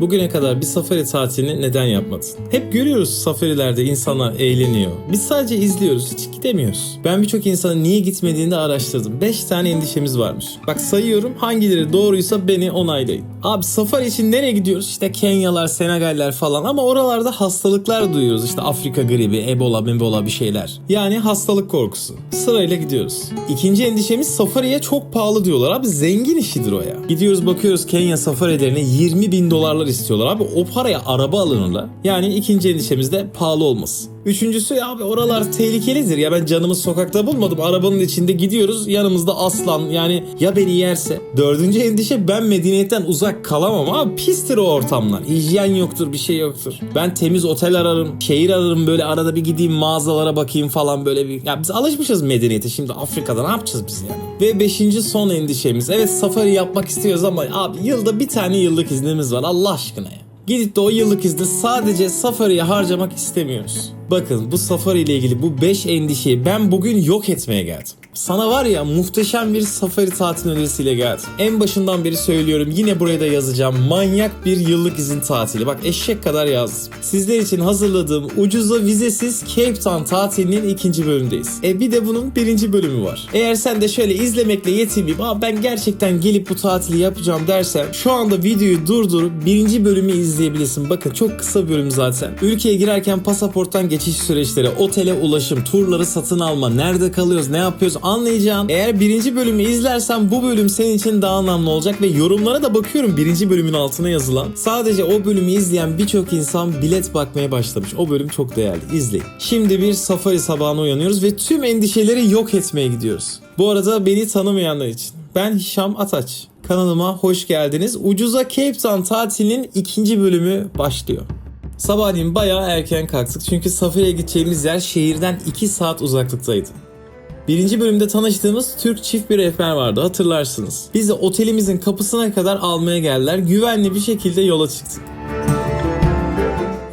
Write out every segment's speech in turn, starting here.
Bugüne kadar bir safari tatilini neden yapmadın? Hep görüyoruz safarilerde insanlar eğleniyor. Biz sadece izliyoruz, hiç gidemiyoruz. Ben birçok insanın niye gitmediğini de araştırdım. 5 tane endişemiz varmış. Bak sayıyorum, hangileri doğruysa beni onaylayın. Abi safari için nereye gidiyoruz? İşte Kenyalar, Senegaller falan ama oralarda hastalıklar duyuyoruz. İşte Afrika gribi, Ebola bir şeyler. Yani hastalık korkusu. Sırayla gidiyoruz. İkinci endişemiz safariye çok pahalı diyorlar. Abi zengin işidir o ya. Gidiyoruz bakıyoruz Kenya safarilerine $20.000 istiyorlar. Abi o paraya araba alınırlar. Yani ikinci endişemiz de pahalı olması. Üçüncüsü abi oralar tehlikelidir. Ya ben canımı sokakta bulmadım. Arabanın içinde gidiyoruz. Yanımızda aslan, yani ya beni yerse. Dördüncü endişe, ben medeniyetten uzak kalamam abi. Pistir o ortamlar. Hijyen yoktur, bir şey yoktur. Ben temiz otel ararım. Şehir ararım, böyle arada bir gideyim mağazalara bakayım falan böyle bir. Ya biz alışmışız medeniyete. Şimdi Afrika'da ne yapacağız biz yani? Ve beşinci son endişemiz. Evet safari yapmak istiyoruz ama abi yılda bir tane yıllık iznimiz var Allah aşkına ya. Gidip de o yıllık izni sadece safariye harcamak istemiyoruz. Bakın bu safari ile ilgili bu 5 endişeyi ben bugün yok etmeye geldim. Sana var ya muhteşem bir safari tatil önerisiyle geldim. En başından beri söylüyorum, yine buraya da yazacağım. Manyak bir yıllık izin tatili. Bak eşek kadar yazdım. Sizler için hazırladığım ucuza vizesiz Cape Town tatilinin 2. bölümündeyiz. Bir de bunun 1. bölümü var. Eğer sen de şöyle izlemekle yetinmeyip ben gerçekten gelip bu tatili yapacağım dersen şu anda videoyu durdurup 1. bölümü izleyebilirsin. Bakın çok kısa bölüm zaten. Ülkeye girerken pasaporttan geçiş süreçleri, otele ulaşım, turları satın alma, nerede kalıyoruz, ne yapıyoruz anlayacağın. Eğer 1. bölümü izlersen bu bölüm senin için daha anlamlı olacak ve yorumlara da bakıyorum 1. bölümün altına yazılan. Sadece o bölümü izleyen birçok insan bilet bakmaya başlamış. O bölüm çok değerli. İzleyin. Şimdi bir safari sabahına uyanıyoruz ve tüm endişeleri yok etmeye gidiyoruz. Bu arada beni tanımayanlar için, ben Hişam Ataç. Kanalıma hoş geldiniz. Ucuza Cape Town tatilinin 2. bölümü başlıyor. Sabahleyin bayağı erken kalktık çünkü safariye gideceğimiz yer şehirden 2 saat uzaklıktaydı. 1. bölümde tanıştığımız Türk çift bir rehber vardı, hatırlarsınız. Bizi otelimizin kapısına kadar almaya geldiler. Güvenli bir şekilde yola çıktık.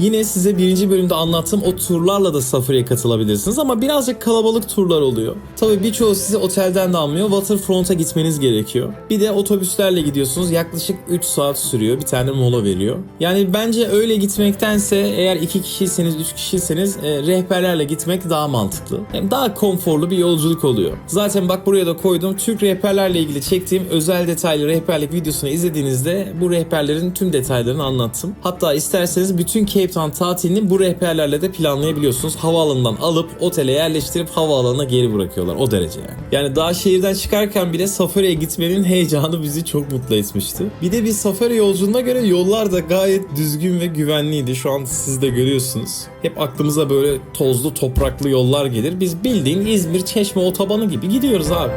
Yine size 1. bölümde anlattığım o turlarla da safariye katılabilirsiniz ama birazcık kalabalık turlar oluyor. Tabii birçoğu sizi otelden de almıyor. Waterfront'a gitmeniz gerekiyor. Bir de otobüslerle gidiyorsunuz. Yaklaşık 3 saat sürüyor. Bir tane mola veriyor. Yani bence öyle gitmektense eğer 2 kişiyseniz, 3 kişiyseniz rehberlerle gitmek daha mantıklı. Yani daha konforlu bir yolculuk oluyor. Zaten bak buraya da koydum. Türk rehberlerle ilgili çektiğim özel detaylı rehberlik videosunu izlediğinizde bu rehberlerin tüm detaylarını anlattım. Hatta isterseniz bütün Cape Town tatilini bu rehberlerle de planlayabiliyorsunuz. Havaalanından alıp otele yerleştirip havaalanına geri bırakıyorlar. O derece yani. Yani daha şehirden çıkarken bile safariye gitmenin heyecanı bizi çok mutlu etmişti. Bir de bir safari yolculuğuna göre yollar da gayet düzgün ve güvenliydi. Şu an siz de görüyorsunuz. Hep aklımıza böyle tozlu topraklı yollar gelir. Biz bildiğin İzmir Çeşme otobanı gibi gidiyoruz abi.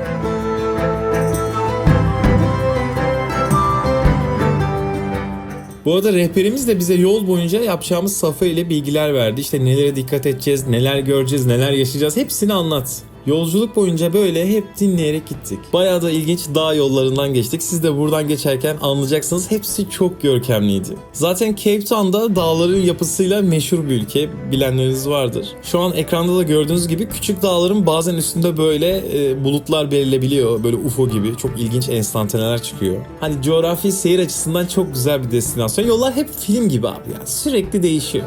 Bu arada rehberimiz de bize yol boyunca yapacağımız safari ile bilgiler verdi. İşte nelere dikkat edeceğiz, neler göreceğiz, neler yaşayacağız, hepsini anlat. Yolculuk boyunca böyle hep dinleyerek gittik. Bayağı da ilginç dağ yollarından geçtik. Siz de buradan geçerken anlayacaksınız. Hepsi çok görkemliydi. Zaten Cape Town'da dağların yapısıyla meşhur bir ülke. Bilenleriniz vardır. Şu an ekranda da gördüğünüz gibi küçük dağların bazen üstünde böyle bulutlar belirlebiliyor. Böyle UFO gibi. Çok ilginç enstantaneler çıkıyor. Hani coğrafi seyir açısından çok güzel bir destinasyon. Yollar hep film gibi abi yani. Sürekli değişiyor.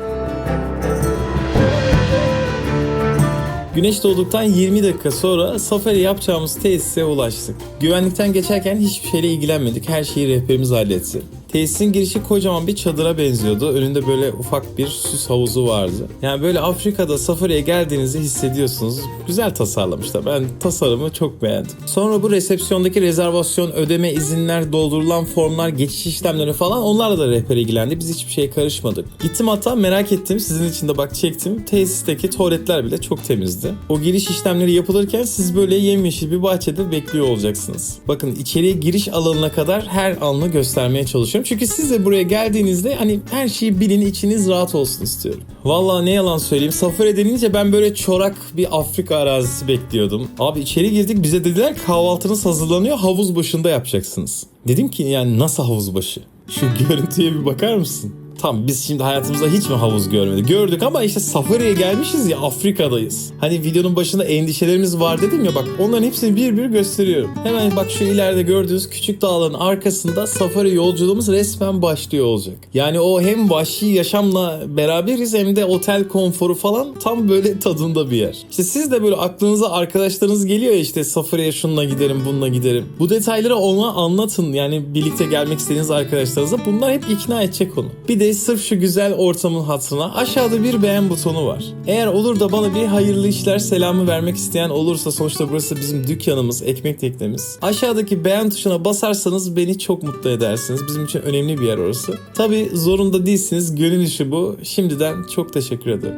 Güneş doğduktan 20 dakika sonra safari yapacağımız tesise ulaştık. Güvenlikten geçerken hiçbir şeyle ilgilenmedik. Her şeyi rehberimiz halletti. Tesisin girişi kocaman bir çadıra benziyordu. Önünde böyle ufak bir süs havuzu vardı. Yani böyle Afrika'da safariye geldiğinizi hissediyorsunuz. Güzel tasarlamışlar. Ben tasarımı çok beğendim. Sonra bu resepsiyondaki rezervasyon, ödeme, izinler, doldurulan formlar, geçiş işlemleri falan, onlarla da rehber ilgilendi. Biz hiçbir şeye karışmadık. Gittim hatta merak ettim. Sizin için de bak çektim. Tesisteki tuvaletler bile çok temizdi. O giriş işlemleri yapılırken siz böyle yemyeşil bir bahçede bekliyor olacaksınız. Bakın içeriye giriş alanına kadar her anını göstermeye çalışıyorum. Çünkü siz de buraya geldiğinizde hani her şeyi bilin, içiniz rahat olsun istiyorum. Vallahi ne yalan söyleyeyim, safari denince ben böyle çorak bir Afrika arazisi bekliyordum. Abi içeri girdik, bize dediler kahvaltınız hazırlanıyor, havuz başında yapacaksınız. Dedim ki yani nasıl havuz başı? Şu görüntüye bir bakar mısın? Tamam, biz şimdi hayatımızda hiç mi havuz görmedik? Gördük ama işte safariye gelmişiz ya, Afrika'dayız. Hani videonun başında endişelerimiz var dedim ya, bak onların hepsini bir bir gösteriyorum. Hemen bak şu ileride gördüğünüz küçük dağların arkasında safari yolculuğumuz resmen başlıyor olacak. Yani o hem vahşi yaşamla beraberiz hem de otel konforu falan tam böyle tadında bir yer. İşte siz de böyle aklınıza arkadaşlarınız geliyor ya, işte safariye şununla giderim bununla giderim. Bu detayları ona anlatın, yani birlikte gelmek istediğiniz arkadaşlarınıza, bunlar hep ikna edecek onu. Bir de sırf şu güzel ortamın hatırına aşağıda bir beğen butonu var. Eğer olur da bana bir hayırlı işler selamı vermek isteyen olursa, sonuçta burası bizim dükkanımız, ekmek teknemiz. Aşağıdaki beğen tuşuna basarsanız beni çok mutlu edersiniz. Bizim için önemli bir yer orası. Tabii zorunda değilsiniz, gönül işi bu. Şimdiden çok teşekkür ederim.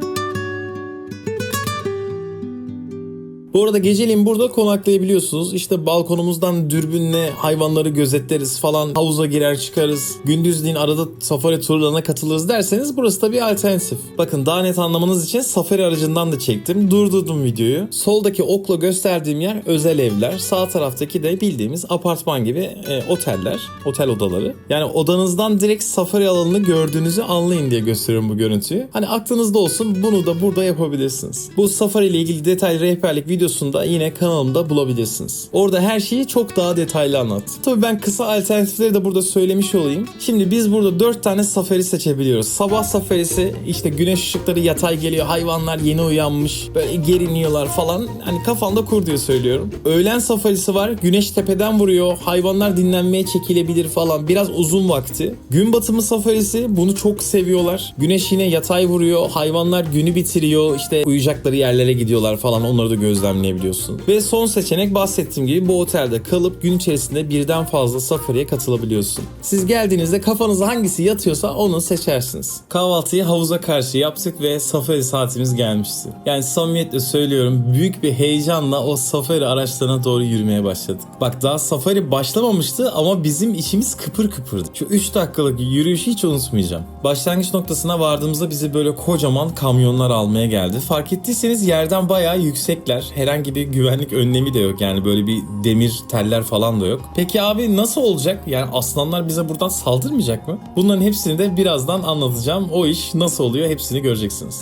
Bu arada geceliğin burada konaklayabiliyorsunuz. İşte balkonumuzdan dürbünle hayvanları gözetleriz falan. Havuza girer çıkarız. Gündüzleyin arada safari turlarına katılırız derseniz burası da bir alternatif. Bakın daha net anlamanız için safari aracından da çektim. Durdurdum videoyu. Soldaki okla gösterdiğim yer özel evler. Sağ taraftaki de bildiğimiz apartman gibi oteller. Otel odaları. Yani odanızdan direkt safari alanını gördüğünüzü anlayın diye gösteriyorum bu görüntüyü. Hani aklınızda olsun, bunu da burada yapabilirsiniz. Bu safari ile ilgili detaylı rehberlik videosunda yine kanalımda bulabilirsiniz. Orada her şeyi çok daha detaylı anlattım. Tabii ben kısa alternatifleri de burada söylemiş olayım. Şimdi biz burada 4 tane safari seçebiliyoruz. Sabah safarisi, işte güneş ışıkları yatay geliyor, hayvanlar yeni uyanmış, böyle geriniyorlar falan. Hani kafanda kur diye söylüyorum. Öğlen safarisi var. Güneş tepeden vuruyor, hayvanlar dinlenmeye çekilebilir falan. Biraz uzun vakti. Gün batımı safarisi, bunu çok seviyorlar. Güneş yine yatay vuruyor, hayvanlar günü bitiriyor, işte uyuyacakları yerlere gidiyorlar falan, onları da gözlemleyebiliyorsun. Ve son seçenek, bahsettiğim gibi bu otelde kalıp gün içerisinde birden fazla safariye katılabiliyorsun. Siz geldiğinizde kafanıza hangisi yatıyorsa onu seçersiniz. Kahvaltıyı havuza karşı yaptık ve safari saatimiz gelmişti. Yani samimiyetle söylüyorum, büyük bir heyecanla o safari araçlarına doğru yürümeye başladık. Bak daha safari başlamamıştı ama bizim içimiz kıpır kıpırdı. Şu 3 dakikalık yürüyüşü hiç unutmayacağım. Başlangıç noktasına vardığımızda bizi böyle kocaman kamyonlar almaya geldi. Fark ettiyseniz yerden bayağı yüksekler. Herhangi bir güvenlik önlemi de yok, yani böyle bir demir teller falan da yok. Peki abi nasıl olacak? Yani aslanlar bize buradan saldırmayacak mı? Bunların hepsini de birazdan anlatacağım. O iş nasıl oluyor hepsini göreceksiniz.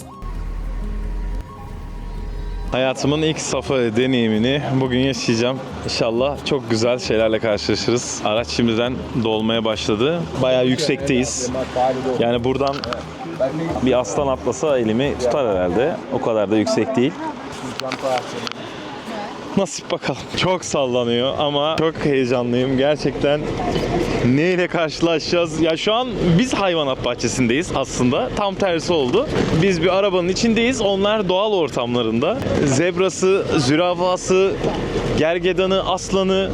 Hayatımın ilk safari deneyimini bugün yaşayacağım. İnşallah çok güzel şeylerle karşılaşırız. Araç şimdiden dolmaya başladı. Bayağı yüksekteyiz. Yani buradan bir aslan atlasa elimi tutar herhalde. O kadar da yüksek değil. Nasip bakalım. Çok sallanıyor ama çok heyecanlıyım. Gerçekten neyle karşılaşacağız? Ya şu an biz hayvanat bahçesindeyiz aslında. Tam tersi oldu. Biz bir arabanın içindeyiz. Onlar doğal ortamlarında. Zebrası, zürafası, gergedanı, aslanı,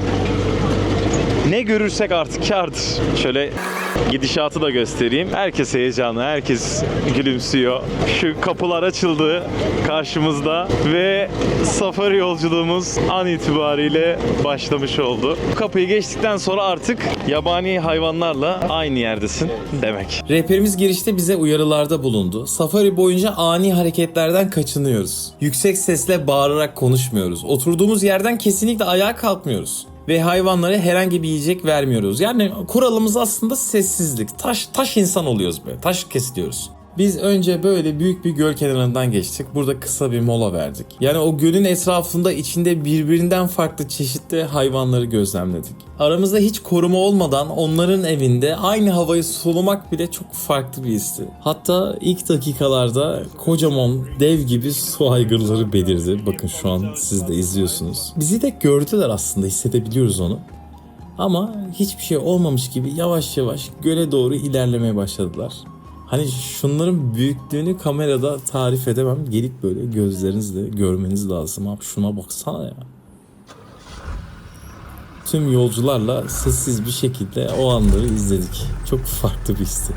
ne görürsek artık kârdır. Şöyle gidişatı da göstereyim. Herkes heyecanlı, herkes gülümsüyor. Şu kapılar açıldı karşımızda ve safari yolculuğumuz an itibariyle başlamış oldu. Bu kapıyı geçtikten sonra artık yabani hayvanlarla aynı yerdesin demek. Rehberimiz girişte bize uyarılarda bulundu. Safari boyunca ani hareketlerden kaçınıyoruz. Yüksek sesle bağırarak konuşmuyoruz. Oturduğumuz yerden kesinlikle ayağa kalkmıyoruz. Ve hayvanlara herhangi bir yiyecek vermiyoruz. Yani kuralımız aslında sessizlik. Taş insan oluyoruz böyle. Taş kesiliyoruz. Biz önce böyle büyük bir göl kenarından geçtik. Burada kısa bir mola verdik. Yani o gölün etrafında içinde birbirinden farklı çeşitli hayvanları gözlemledik. Aramızda hiç koruma olmadan onların evinde aynı havayı solumak bile çok farklı bir histi. Hatta ilk dakikalarda kocaman dev gibi su aygırları belirdi. Bakın şu an siz de izliyorsunuz. Bizi de gördüler aslında, hissedebiliyoruz onu. Ama hiçbir şey olmamış gibi yavaş yavaş göle doğru ilerlemeye başladılar. Hani şunların büyüklüğünü kamerada tarif edemem. Gelip böyle gözlerinizle görmeniz lazım. Abi şuna baksana ya. Tüm yolcularla sessiz bir şekilde o anları izledik. Çok farklı bir histi.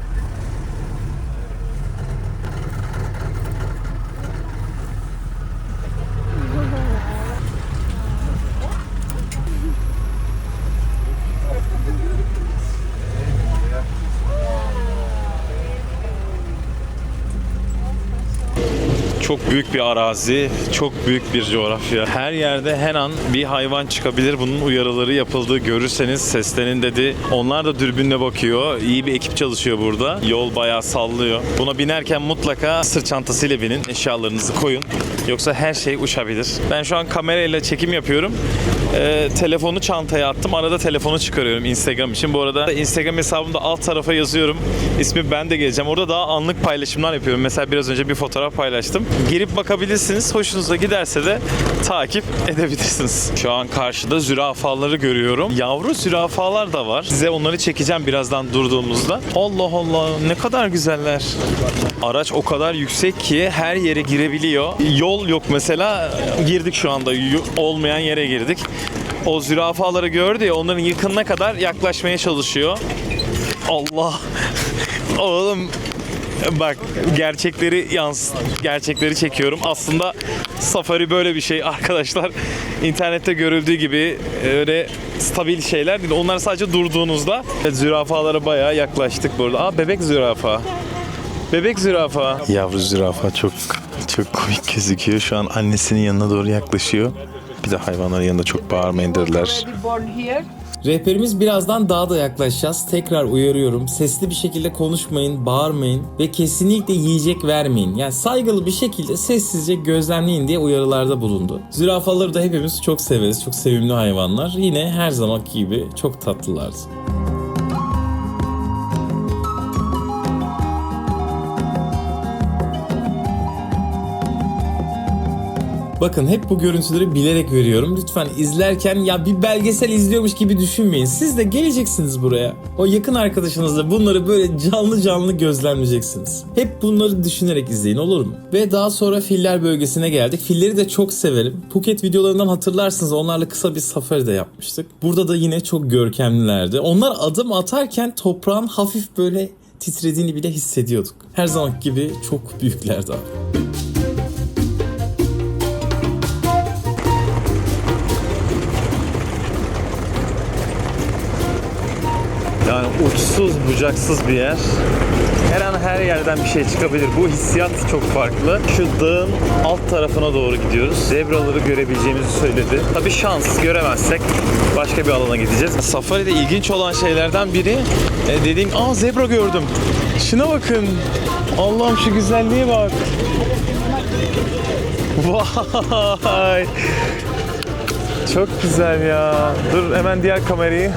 Çok büyük bir arazi, çok büyük bir coğrafya. Her yerde her an bir hayvan çıkabilir. Bunun uyarıları yapıldı. Görürseniz seslenin dedi. Onlar da dürbünle bakıyor. İyi bir ekip çalışıyor burada. Yol bayağı sallıyor. Buna binerken mutlaka sırt çantasıyla binin. Eşyalarınızı koyun. Yoksa her şey uçabilir. Ben şu an kamerayla çekim yapıyorum. Telefonu çantaya attım. Arada telefonu çıkarıyorum Instagram için. Bu arada Instagram hesabımda alt tarafa yazıyorum. İsmi ben de geleceğim. Orada daha anlık paylaşımlar yapıyorum. Mesela biraz önce bir fotoğraf paylaştım. Girip bakabilirsiniz. Hoşunuza giderse de takip edebilirsiniz. Şu an karşıda zürafaları görüyorum. Yavru zürafalar da var. Size onları çekeceğim birazdan durduğumuzda. Allah Allah, ne kadar güzeller. Araç o kadar yüksek ki her yere girebiliyor. Yol yok mesela. Girdik şu anda. Olmayan yere girdik. O zürafaları gördü ya, onların yakınına kadar yaklaşmaya çalışıyor. Allah. Oğlum bak, gerçekleri çekiyorum. Aslında safari böyle bir şey arkadaşlar. İnternette görüldüğü gibi öyle stabil şeyler değil. Onlar sadece durduğunuzda. Zürafalara bayağı yaklaştık burada. Aa, bebek zürafa. Bebek zürafa. Yavru zürafa çok komik gözüküyor. Şu an annesinin yanına doğru yaklaşıyor. Bir de hayvanların yanında çok bağırmayın dediler. Rehberimiz birazdan daha da yaklaşacağız. Tekrar uyarıyorum. Sesli bir şekilde konuşmayın, bağırmayın ve kesinlikle yiyecek vermeyin. Yani saygılı bir şekilde sessizce gözlemleyin diye uyarılarda bulundu. Zürafaları da hepimiz çok severiz. Çok sevimli hayvanlar. Yine her zamanki gibi çok tatlılardı. Bakın, hep bu görüntüleri bilerek veriyorum. Lütfen izlerken ya bir belgesel izliyormuş gibi düşünmeyin. Siz de geleceksiniz buraya. O yakın arkadaşınızla bunları böyle canlı canlı gözlemleyeceksiniz. Hep bunları düşünerek izleyin, olur mu? Ve daha sonra filler bölgesine geldik. Filleri de çok severim. Phuket videolarından hatırlarsınız, onlarla kısa bir safari de yapmıştık. Burada da yine çok görkemlilerdi. Onlar adım atarken toprağın hafif böyle titrediğini bile hissediyorduk. Her zamanki gibi çok büyüklerdi abi. Yani uçsuz bucaksız bir yer. Her an her yerden bir şey çıkabilir. Bu hissiyat çok farklı. Şu dağın alt tarafına doğru gidiyoruz. Zebraları görebileceğimizi söyledi. Tabii şans, göremezsek başka bir alana gideceğiz. Safari'de ilginç olan şeylerden biri dediğim, zebra gördüm. Şuna bakın. Allah'ım, şu güzelliğe bak. Vay. Çok güzel ya. Dur hemen diğer kamerayı.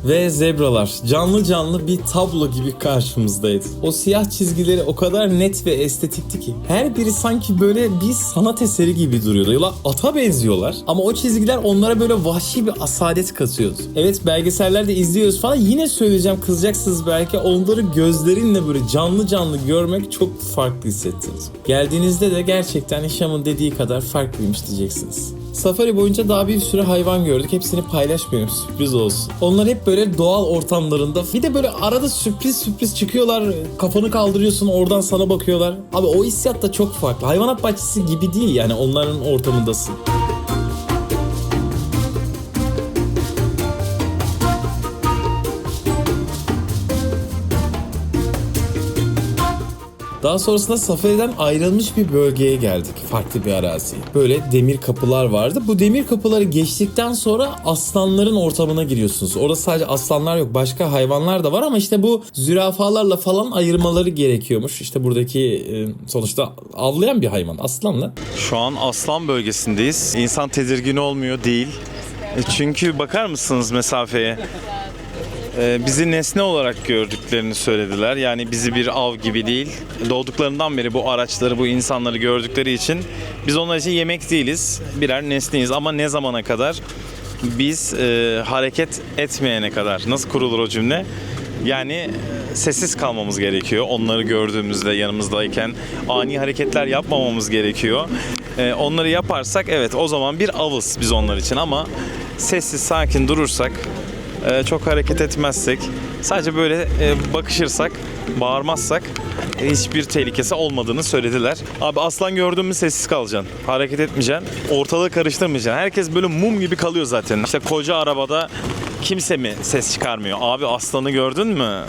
Ve zebralar canlı canlı bir tablo gibi karşımızdaydı. O siyah çizgileri o kadar net ve estetikti ki her biri sanki böyle bir sanat eseri gibi duruyordu. Ya ata benziyorlar ama o çizgiler onlara böyle vahşi bir asalet katıyordu. Evet, belgesellerde izliyoruz falan, yine söyleyeceğim, kızacaksınız belki, onları gözlerinle böyle canlı canlı görmek çok farklı hissettiniz. Geldiğinizde de gerçekten Hişam'ın dediği kadar farklıymış diyeceksiniz. Safari boyunca daha bir sürü hayvan gördük. Hepsini paylaşmıyorum, sürpriz olsun. Onlar hep böyle doğal ortamlarında. Bir de böyle arada sürpriz çıkıyorlar. Kafanı kaldırıyorsun, oradan sana bakıyorlar. Abi o hissiyat da çok farklı. Hayvanat bahçesi gibi değil yani, onların ortamındasın. Daha sonrasında safariden ayrılmış bir bölgeye geldik. Farklı bir arazi. Böyle demir kapılar vardı. Bu demir kapıları geçtikten sonra aslanların ortamına giriyorsunuz. Orada sadece aslanlar yok, başka hayvanlar da var ama işte bu zürafalarla falan ayırmaları gerekiyormuş. İşte buradaki sonuçta avlayan bir hayvan aslanla. Şu an aslan bölgesindeyiz. İnsan tedirgin olmuyor değil. Çünkü bakar mısınız mesafeye? Bizi nesne olarak gördüklerini söylediler. Yani bizi bir av gibi değil. Doğduklarından beri bu araçları, bu insanları gördükleri için biz onlar için yemek değiliz. Birer nesneyiz ama ne zamana kadar? Biz hareket etmeyene kadar. Nasıl kurulur o cümle? Yani sessiz kalmamız gerekiyor. Onları gördüğümüzde, yanımızdayken ani hareketler yapmamamız gerekiyor. Onları yaparsak evet, o zaman bir avız biz onlar için ama sessiz sakin durursak, çok hareket etmezsek, sadece böyle bakışırsak, bağırmazsak hiçbir tehlikesi olmadığını söylediler. Abi aslan gördün mü sessiz kalacaksın. Hareket etmeyeceksin. Ortalığı karıştırmayacaksın. Herkes böyle mum gibi kalıyor zaten. İşte koca arabada kimse mi ses çıkarmıyor? Abi aslanı gördün mü?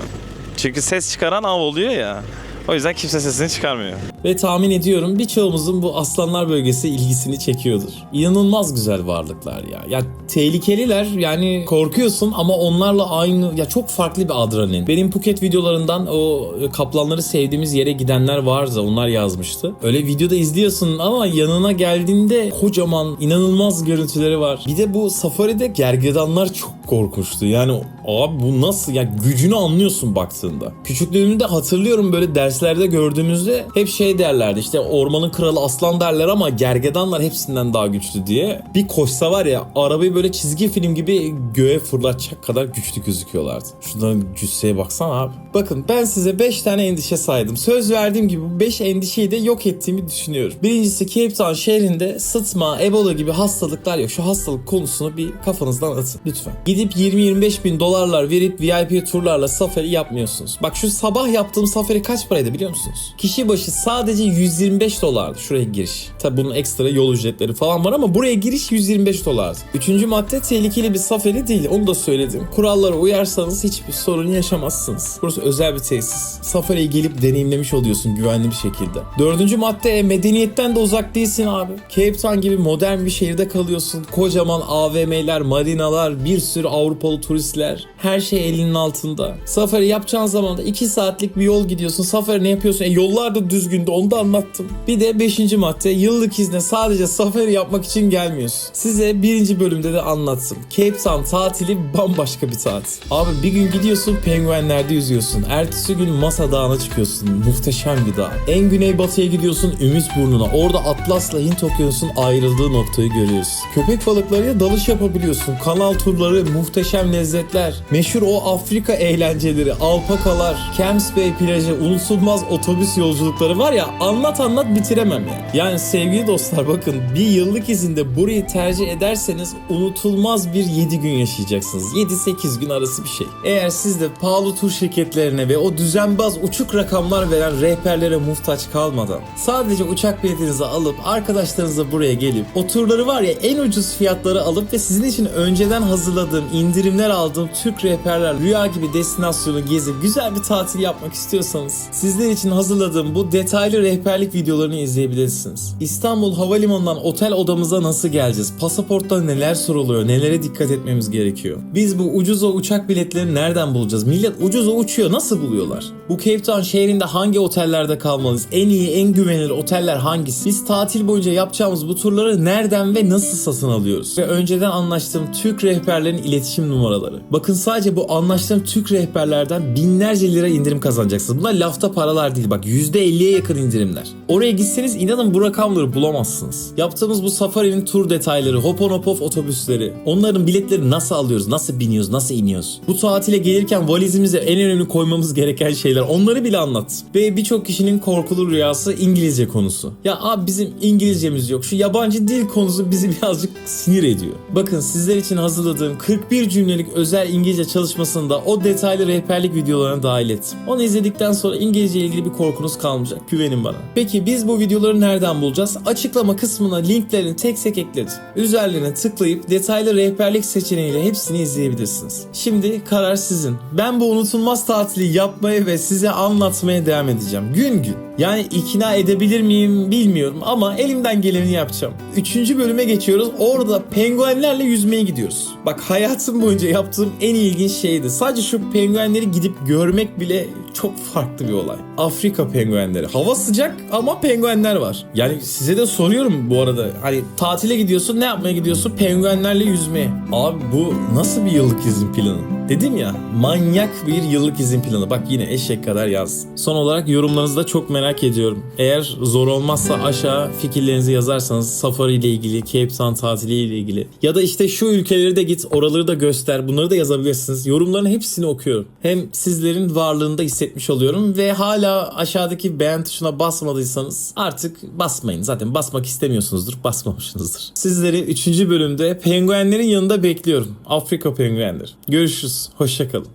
Çünkü ses çıkaran av oluyor ya. O yüzden kimse sesini çıkarmıyor. Ve tahmin ediyorum birçoğumuzun bu aslanlar bölgesi ilgisini çekiyordur. İnanılmaz güzel varlıklar ya. Ya tehlikeliler, yani korkuyorsun ama onlarla aynı, ya çok farklı bir adrenalin. Benim Phuket videolarından o kaplanları sevdiğimiz yere gidenler vardı, onlar yazmıştı. Öyle videoda izliyorsun ama yanına geldiğinde kocaman inanılmaz görüntüleri var. Bir de bu safaride gergedanlar çok korkunçtu. Yani abi bu nasıl, ya gücünü anlıyorsun baktığında. Küçüklüğümde hatırlıyorum, böyle derslerde gördüğümüzde hep şey derlerdi, işte ormanın kralı aslan derler ama gergedanlar hepsinden daha güçlü diye. Bir koşsa var ya, arabayı böyle çizgi film gibi göğe fırlatacak kadar güçlü gözüküyorlardı. Şuradan cüsseye baksana abi. Bakın ben size 5 tane endişe saydım. Söz verdiğim gibi bu 5 endişeyi de yok ettiğimi düşünüyorum. Birincisi, Cape Town şehrinde sıtma, Ebola gibi hastalıklar yok. Şu hastalık konusunu bir kafanızdan atın lütfen. Gidip 20-25 bin dolarlar verip VIP turlarla safari yapmıyorsunuz. Bak şu sabah yaptığım safari kaç paraydı biliyor musunuz? Kişi başı sadece 125 dolardı şuraya giriş. Tabi bunun ekstra yol ücretleri falan var ama buraya giriş 125 dolardı. Üçüncü madde, tehlikeli bir safari değil, onu da söyledim. Kurallara uyarsanız hiçbir sorun yaşamazsınız. Burası özel bir tesis. Safari'yi gelip deneyimlemiş oluyorsun güvenli bir şekilde. Dördüncü madde, medeniyetten de uzak değilsin abi. Cape Town gibi modern bir şehirde kalıyorsun. Kocaman AVM'ler, marinalar, bir sürü Avrupalı turistler. Her şey elinin altında. Safari yapacağın zaman da 2 saatlik bir yol gidiyorsun. Safari ne yapıyorsun? Yollar da düzgündü, onu da anlattım. Bir de 5. madde, yıllık izne sadece safari yapmak için gelmiyorsun. Size 1. bölümde de anlattım. Cape Town tatili bambaşka bir tatil. Abi bir gün gidiyorsun, penguenlerde yüzüyorsun. Ertesi gün Masa Dağı'na çıkıyorsun. Muhteşem bir dağ. En güneybatıya gidiyorsun, Ümitburnu'na. Orada Atlas'la Hint Okyanusu'nun ayrıldığı noktayı görüyorsun. Köpek balıklarıyla dalış yapabiliyorsun. Kanal turları, muhteşem lezzetler. Meşhur o Afrika eğlenceleri, alpakalar, Camps Bay plajı, unutulmaz otobüs yolculukları var ya, anlat bitiremem ya. Yani sevgili dostlar, bakın bir yıllık izinde burayı tercih ederseniz unutulmaz bir 7 gün yaşayacaksınız. 7-8 gün arası bir şey. Eğer siz de pahalı tur şirketlerine ve o düzenbaz uçuk rakamlar veren rehberlere muhtaç kalmadan sadece uçak biletinizi alıp arkadaşlarınızla buraya gelip o turları var ya en ucuz fiyatları alıp ve sizin için önceden hazırladığım, indirimler aldığım Türk rehberler rüya gibi destinasyonu gezip güzel bir tatil yapmak istiyorsanız sizler için hazırladığım bu detaylı rehberlik videolarını izleyebilirsiniz. İstanbul Havalimanı'ndan otel odamıza nasıl geleceğiz? Pasaportta neler soruluyor? Nelere dikkat etmemiz gerekiyor? Biz bu ucuz o uçak biletlerini nereden bulacağız? Millet ucuz o uçuyor. Nasıl buluyorlar? Bu Cape Town şehrinde hangi otellerde kalmalıyız? En iyi, en güvenilir oteller hangisi? Biz tatil boyunca yapacağımız bu turları nereden ve nasıl satın alıyoruz? Ve önceden anlaştığım Türk rehberlerin iletişim numaraları. Bakın sadece bu anlaştığım Türk rehberlerden binlerce lira indirim kazanacaksınız. Bunlar lafta paralar değil. Bak %50'ye yakın indirimler. Oraya gitseniz inanın bu rakamları bulamazsınız. Yaptığımız bu safarinin tur detayları, Hoponopof otobüsleri, onların biletleri nasıl alıyoruz, nasıl biniyoruz, nasıl iniyoruz? Bu tatile gelirken valizimize en önemli koymamız gereken şeyler, onları bile anlat. Ve birçok kişinin korkulu rüyası İngilizce konusu. Ya abi bizim İngilizcemiz yok. Şu yabancı dil konusu bizi birazcık sinir ediyor. Bakın sizler için hazırladığım 41 cümlelik özel İngilizce çalışmasını da o detaylı rehberlik videolarına dahil ettim. Onu izledikten sonra İngilizce ile ilgili bir korkunuz kalmayacak. Güvenin bana. Peki biz bu videoları nereden bulacağız? Açıklama kısmına linklerini tek tek ekledim. Üzerlerine tıklayıp detaylı rehberlik seçeneğiyle hepsini izleyebilirsiniz. Şimdi karar sizin. Ben bu unutulmaz tatili yapmaya ve size anlatmaya devam edeceğim. Gün gün. Yani ikna edebilir miyim bilmiyorum ama elimden geleni yapacağım. 3. bölüme geçiyoruz. Orada penguenlerle yüzmeye gidiyoruz. Bak hayatım boyunca yaptığım en ilginç şeydi. Sadece şu penguenleri gidip görmek bile çok farklı bir olay. Afrika penguenleri. Hava sıcak ama penguenler var. Yani size de soruyorum bu arada. Hani tatile gidiyorsun, ne yapmaya gidiyorsun? Penguenlerle yüzmeye. Abi bu nasıl bir yıllık izin planı? Dedim ya, manyak bir yıllık izin planı. Bak yine eşek kadar yaz. Son olarak yorumlarınızı da çok merak ediyorum. Eğer zor olmazsa aşağı fikirlerinizi yazarsanız safari ile ilgili, Cape Town tatili ile ilgili ya da işte şu ülkeleri de git, oraları da göster, bunları da yazabilirsiniz. Yorumların hepsini okuyorum. Hem sizlerin varlığını da hissetmiş oluyorum ve hala aşağıdaki beğen tuşuna basmadıysanız artık basmayın. Zaten basmak istemiyorsunuzdur, basmamışsınızdır. Sizleri 3. bölümde penguenlerin yanında bekliyorum. Afrika penguenleri. Görüşürüz. Hoşça kalın.